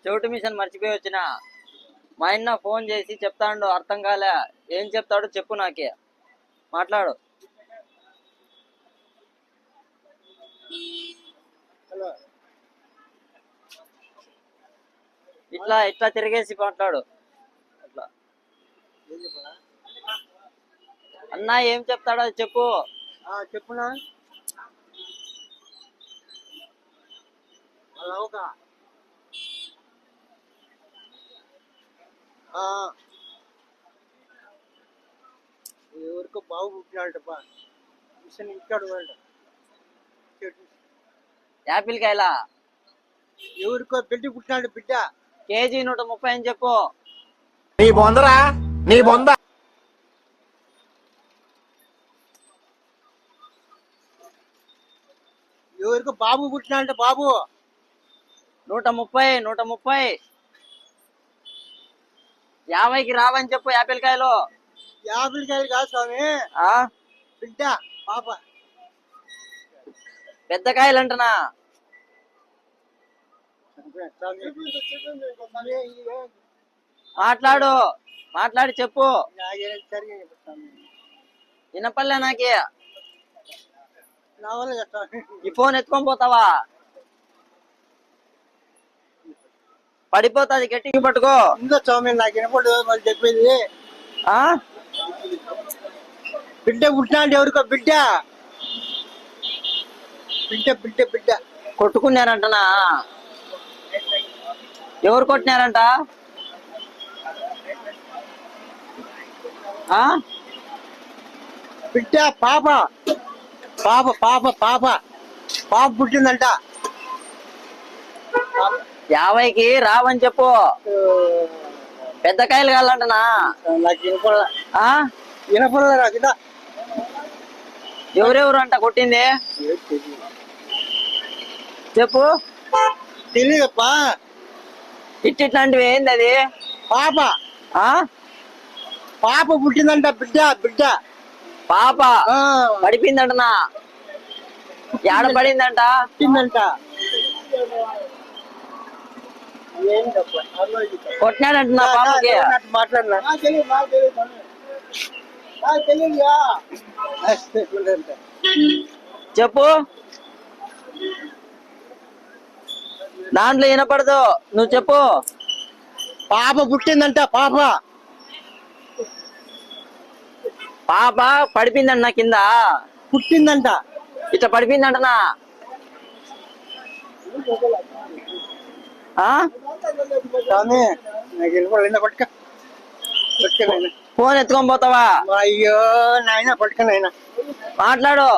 చెవిటి మిషన్ మర్చిపోయి వచ్చిన. మా ఆయన ఫోన్ చేసి చెప్తాడు, అర్థం కాలే. ఏం చెప్తాడో చెప్పు, నాకే మాట్లాడు. ఇట్లా ఇట్లా తిరిగేసి మాట్లాడు. అట్లా అన్నా ఏం చెప్తాడో చెప్పు. చెప్పునా. ఎవరికో బాగు పుట్టినాడబ్బా, మిషన్ ఇచ్చాడు వాళ్ళు. యాపిల్ కాయలా? ఎవరికో బిడ్డ పుట్టినాడు, బిడ్డ. కేజీ 130 అని చెప్పు. నీ బొందరా, నీ బొంద. ఎవరికో బాబు పుట్టినాడు, బాబు. 130 130. 50కి రావని చెప్పు. యాపిల్ కాయలు. యాపిల్ కాయలు కాదు స్వామి, బిడ్డ, పాప. పెద్ద కాయలు అంటనా? మాట్లాడు, మాట్లాడి చెప్పు. వినపల్లే నాకే. ఈ ఫోన్ ఎత్తుకొని పోతావా? పడిపోతాది, గట్టిగా పట్టుకో. ఇంకా స్వామి నాకు వినపడు వాళ్ళు చెప్పింది. బిడ్డ పుట్టినాడు, ఎవరికో బిడ్డ, బిడ్డ బిడ్డ బిడ్డ. కొట్టుకున్నారంటనా? ఎవరు కొట్టినారంట? బిడ్డ, పాప, పాప పాప పాప పాప పుట్టిందంట. 50కి రావని చెప్పు. పెద్ద కాయలు కావాలంటనా? నాకు వినపడలే నాకు. ఎవరెవరు అంట కొట్టింది చెప్పు. తెలియదప్పా. ఇట్లాంటివి ఏంది అది? పాప పాప పుట్టిందంట, బిడ్డ బిడ్డ. పాప పడిపోయిందంటనా? ఏడ పడిందంట? పుట్టిందంట. కొట్టినాడంటున్నా పాపకి. మాట్లాడినా చెప్పు. దాంట్లో వినపడదు, నువ్వు చెప్పు. పాప పుట్టిందంట, పాప. పాప పడిపోయిందంట కింద. పుట్టిందంట. ఇట్లా పడిపోయిందంటనా? ఫోన్ ఎత్తుకొని పోతావా? అయ్యో నాయన, పట్టుకనైనా మాట్లాడు.